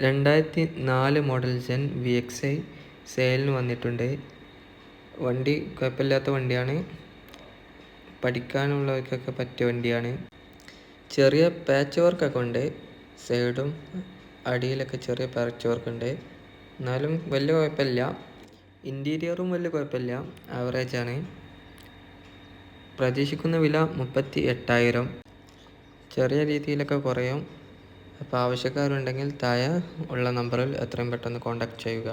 2004 model gen VXi സെയിലിന് വന്നിട്ടുണ്ട്. വണ്ടി കുഴപ്പമില്ലാത്ത വണ്ടിയാണ്, പഠിക്കാനുള്ളവർക്കൊക്കെ പറ്റിയ വണ്ടിയാണ്. ചെറിയ പാച്ച് വർക്കൊക്കെ ഉണ്ട്, സൈഡും അടിയിലൊക്കെ ചെറിയ പാച്ച് വർക്ക് ഉണ്ട്, എന്നാലും വലിയ കുഴപ്പമില്ല. ഇൻറ്റീരിയറും വലിയ കുഴപ്പമില്ല, ആവറേജാണ്. പ്രതീക്ഷിക്കുന്ന വില 38,000. ചെറിയ രീതിയിലൊക്കെ കുറയും. അപ്പോൾ ആവശ്യക്കാരുണ്ടെങ്കിൽ താഴെ ഉള്ള നമ്പറിൽ എത്രയും പെട്ടെന്ന് കോൺടാക്റ്റ് ചെയ്യുക.